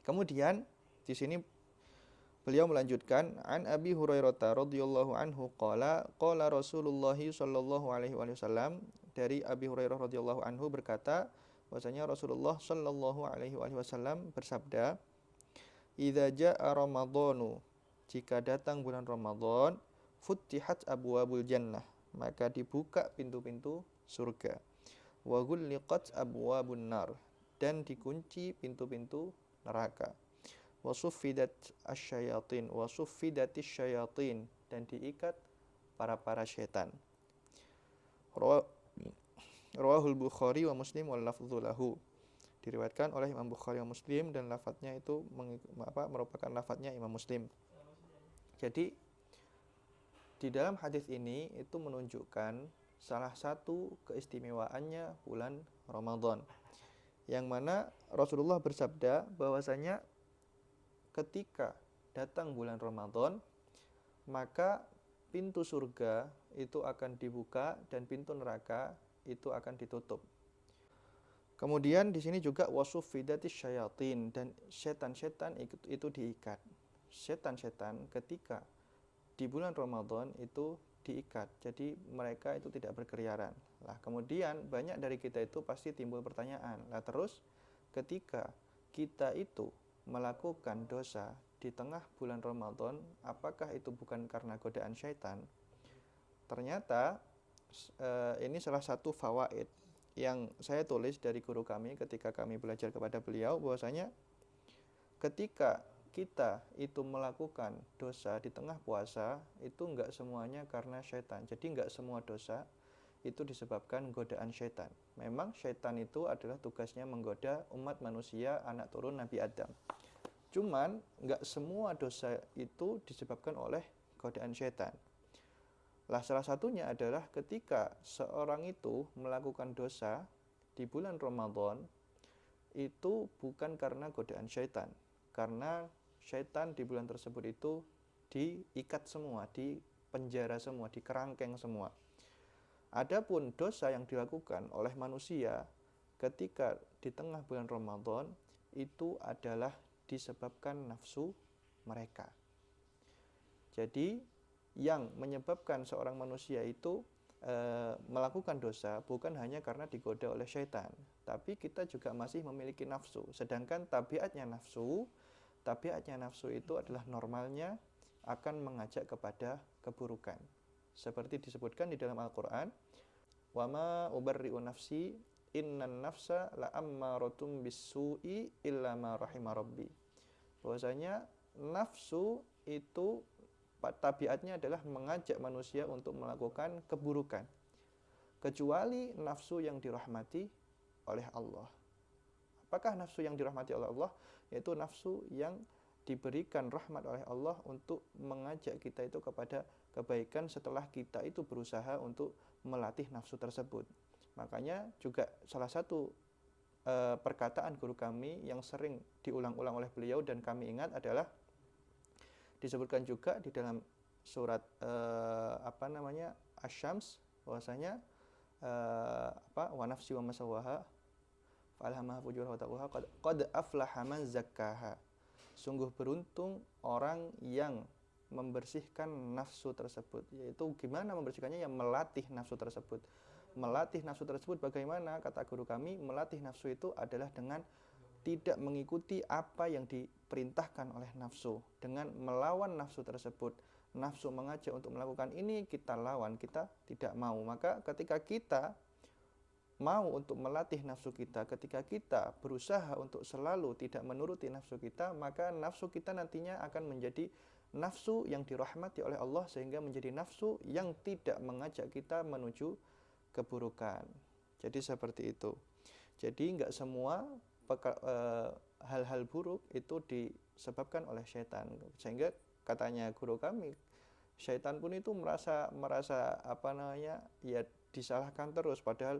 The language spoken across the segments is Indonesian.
Kemudian di sini beliau melanjutkan, an Abi Hurairah radhiyallahu anhu qala qala Rasulullah sallallahu alaihi wasallam, dari Abi Hurairah radhiyallahu anhu berkata bahwasanya Rasulullah sallallahu alaihi wasallam bersabda, idza jaa ramadhanu, jika datang bulan Ramadan, futtihat abwabul jannah, maka dibuka pintu-pintu surga, wa ghulliqat abwabun nar, dan dikunci pintu-pintu neraka, wa suffidat asyayatin wa suffidatis syayatin, dan diikat para setan. Rawahul Bukhari wa Muslim wal lafdhu lahu, diriwayatkan oleh Imam Bukhari dan Muslim, dan lafadznya itu merupakan lafadznya Imam Muslim. Jadi di dalam hadis ini itu menunjukkan salah satu keistimewaannya bulan Ramadan, yang mana Rasulullah bersabda bahwasanya ketika datang bulan Ramadan, maka pintu surga itu akan dibuka dan pintu neraka itu akan ditutup. Kemudian di sini juga wasuffidatis syayatin, dan setan-setan itu diikat. Setan-setan ketika di bulan Ramadan itu diikat, jadi mereka itu tidak berkeliaran. Lah kemudian banyak dari kita itu pasti timbul pertanyaan, lah terus ketika kita itu melakukan dosa di tengah bulan Ramadan, apakah itu bukan karena godaan syaitan? Ternyata ini salah satu fawaid yang saya tulis dari guru kami ketika kami belajar kepada beliau, bahwasanya ketika kita itu melakukan dosa di tengah puasa, itu enggak semuanya karena syaitan. Jadi enggak semua dosa itu disebabkan godaan syaitan. Memang syaitan itu adalah tugasnya menggoda umat manusia, anak turun Nabi Adam. Cuman enggak semua dosa itu disebabkan oleh godaan syaitan. Lah salah satunya adalah ketika seorang itu melakukan dosa di bulan Ramadan, itu bukan karena godaan syaitan. Karena syaitan di bulan tersebut itu diikat semua, dipenjara semua, dikerangkeng semua. Adapun dosa yang dilakukan oleh manusia ketika di tengah bulan Ramadan, itu adalah disebabkan nafsu mereka. Jadi yang menyebabkan seorang manusia itu melakukan dosa bukan hanya karena digoda oleh syaitan, tapi kita juga masih memiliki nafsu. Sedangkan tabiatnya nafsu itu adalah normalnya akan mengajak kepada keburukan. Seperti disebutkan di dalam Al-Quran, wa ma ubarri'u nafsi innan nafsa la'ammarotum bisu'i illa ma rahima rabbi. Bahwasanya nafsu itu tabiatnya adalah mengajak manusia untuk melakukan keburukan, kecuali nafsu yang dirahmati oleh Allah. Apakah nafsu yang dirahmati oleh Allah? Yaitu nafsu yang diberikan rahmat oleh Allah untuk mengajak kita itu kepada kebaikan setelah kita itu berusaha untuk melatih nafsu tersebut. Makanya juga salah satu perkataan guru kami yang sering diulang-ulang oleh beliau dan kami ingat adalah disebutkan juga di dalam surat Asy-Syams, bahwasanya wa nafsi wa masawaha falhamaha fujuraha wa taqwaha qad aflaha man zakkaha. Sungguh beruntung orang yang membersihkan nafsu tersebut. Yaitu gimana membersihkannya? Yang melatih nafsu tersebut. Melatih nafsu tersebut bagaimana? Kata guru kami, melatih nafsu itu adalah dengan tidak mengikuti apa yang diperintahkan oleh nafsu, dengan melawan nafsu tersebut. Nafsu mengajak untuk melakukan ini, kita lawan, kita tidak mau. Maka ketika kita mau untuk melatih nafsu kita, ketika kita berusaha untuk selalu tidak menuruti nafsu kita, maka nafsu kita nantinya akan menjadi nafsu yang dirahmati oleh Allah, sehingga menjadi nafsu yang tidak mengajak kita menuju keburukan. Jadi seperti itu. Jadi enggak semua hal-hal buruk itu disebabkan oleh syaitan. Sehingga katanya guru kami, syaitan pun itu merasa ya disalahkan terus, padahal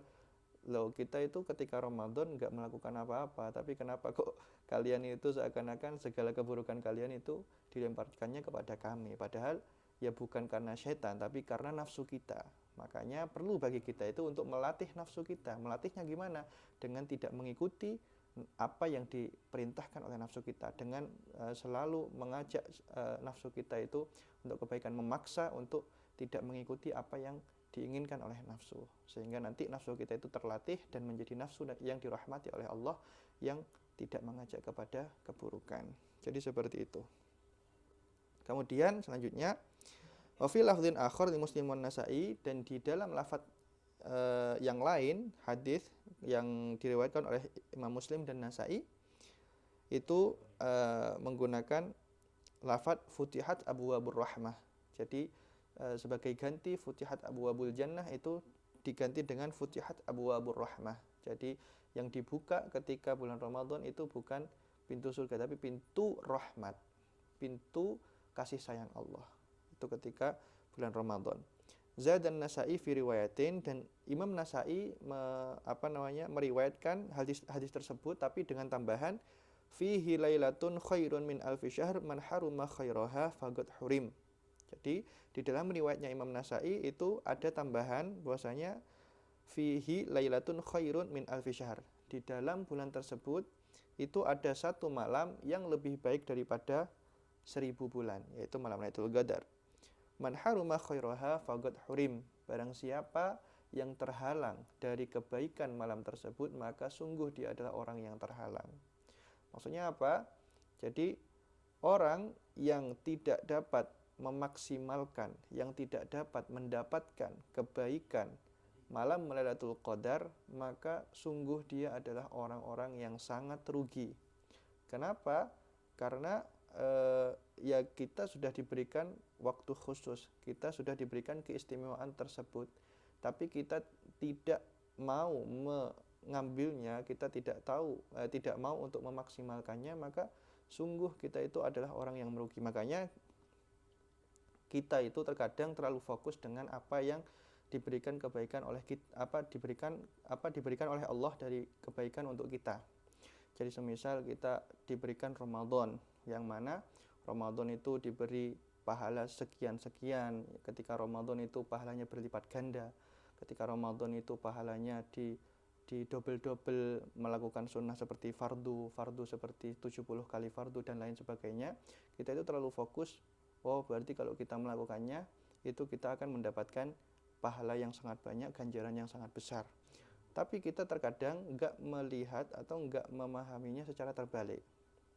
loh kita itu ketika Ramadan enggak melakukan apa-apa, tapi kenapa kok kalian itu seakan-akan segala keburukan kalian itu dilemparkannya kepada kami, padahal ya bukan karena syaitan tapi karena nafsu kita. Makanya perlu bagi kita itu untuk melatih nafsu kita. Melatihnya gimana? Dengan tidak mengikuti apa yang diperintahkan oleh nafsu kita, dengan selalu mengajak nafsu kita itu untuk kebaikan, memaksa untuk tidak mengikuti apa yang diinginkan oleh nafsu, sehingga nanti nafsu kita itu terlatih dan menjadi nafsu yang dirahmati oleh Allah, yang tidak mengajak kepada keburukan. Jadi seperti itu. Kemudian selanjutnya, wa fi lafdhin akhar li Muslim wan Nasa'i, dan di dalam lafaz yang lain, hadis yang diriwayatkan oleh Imam Muslim dan Nasa'i itu menggunakan lafaz futihat abwabur rahmah. Jadi sebagai ganti futihat abwabul jannah itu diganti dengan futihat abwabur rahmah. Jadi yang dibuka ketika bulan Ramadan itu bukan pintu surga, tapi pintu rahmat, pintu kasih sayang Allah. Itu ketika bulan Ramadan. Zadan Nasa'i fi riwayatin, dan Imam Nasa'i meriwayatkan hadis tersebut tapi dengan tambahan fihi lailatun khairun min alfi syahr man haruma khairaha faqad hurim. Jadi di dalam riwayatnya Imam Nasa'i itu ada tambahan bahwasanya fihi lailatun khairun min alfi syahr. Di dalam bulan tersebut itu ada satu malam yang lebih baik daripada 1000 bulan, yaitu malam Lailatul Qadar. Man haruma khairaha faqad hurim. Barang siapa yang terhalang dari kebaikan malam tersebut, maka sungguh dia adalah orang yang terhalang. Maksudnya apa? Jadi orang yang tidak dapat memaksimalkan, yang tidak dapat mendapatkan kebaikan malam Lailatul Qadar, maka sungguh dia adalah orang-orang yang sangat rugi. Kenapa? Karena ya kita sudah diberikan waktu khusus, kita sudah diberikan keistimewaan tersebut, tapi kita tidak mau mengambilnya, kita tidak mau untuk memaksimalkannya, maka sungguh kita itu adalah orang yang merugi. Makanya kita itu terkadang terlalu fokus dengan apa yang diberikan kebaikan oleh kita, diberikan oleh Allah dari kebaikan untuk kita. Jadi semisal kita diberikan Ramadan, yang mana Ramadan itu diberi pahala sekian-sekian, ketika Ramadan itu pahalanya berlipat ganda, ketika Ramadan itu pahalanya di double-double, melakukan sunnah seperti fardu seperti 70 kali fardu dan lain sebagainya, kita itu terlalu fokus, oh berarti kalau kita melakukannya itu kita akan mendapatkan pahala yang sangat banyak, ganjaran yang sangat besar. Tapi kita terkadang enggak melihat atau enggak memahaminya secara terbalik.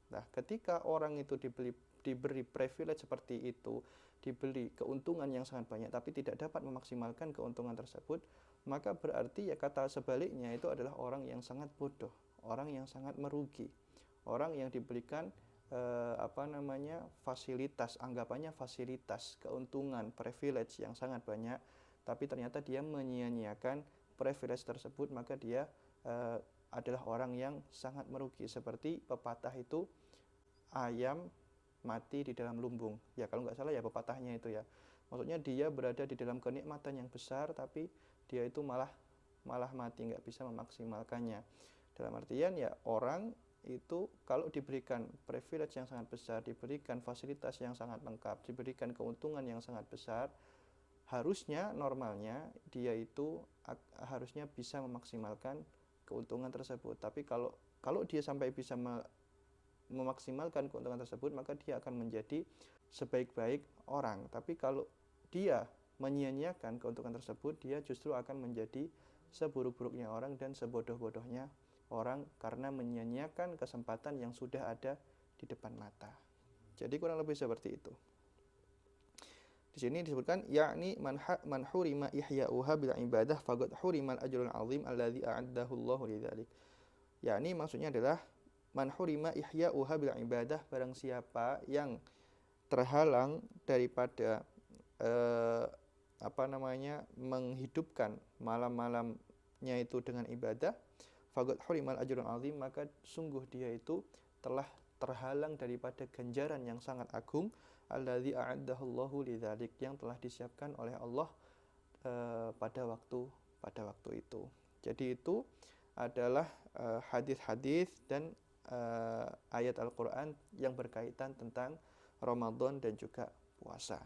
Nah, ketika orang itu diberi privilege seperti itu, diberi keuntungan yang sangat banyak, tapi tidak dapat memaksimalkan keuntungan tersebut, maka berarti ya kata sebaliknya itu adalah orang yang sangat bodoh, orang yang sangat merugi, orang yang diberikan fasilitas, anggapannya fasilitas, keuntungan, privilege yang sangat banyak, tapi ternyata dia menyia-nyiakan privilege tersebut, maka dia adalah orang yang sangat merugi. Seperti pepatah itu, ayam mati di dalam lumbung. Ya kalau nggak salah ya pepatahnya itu ya. Maksudnya dia berada di dalam kenikmatan yang besar, tapi dia itu malah mati, nggak bisa memaksimalkannya. Dalam artian ya orang itu kalau diberikan privilege yang sangat besar, diberikan fasilitas yang sangat lengkap, diberikan keuntungan yang sangat besar, harusnya normalnya dia itu harusnya bisa memaksimalkan keuntungan tersebut. Tapi kalau dia sampai bisa memaksimalkan keuntungan tersebut, maka dia akan menjadi sebaik-baik orang. Tapi kalau dia menyia-nyiakan keuntungan tersebut, dia justru akan menjadi seburuk-buruknya orang dan sebodoh-bodohnya orang, karena menyia-nyiakan kesempatan yang sudah ada di depan mata. Jadi kurang lebih seperti itu. Di sini disebutkan yakni man hurima ihya'uha bil ibadah faqad hurimal ajrul azim alladzi a'addahu Allahu lidzalik. Yakni maksudnya adalah man hurima ihya'uha bil ibadah, barang siapa yang terhalang daripada menghidupkan malam-malamnya itu dengan ibadah, faqad hurimal ajrul azim, maka sungguh dia itu telah terhalang daripada ganjaran yang sangat agung, alladzi a'addahu Allahu lidzalik, yang telah disiapkan oleh Allah pada waktu itu. Jadi itu adalah hadis-hadis dan ayat Al-Qur'an yang berkaitan tentang Ramadan dan juga puasa.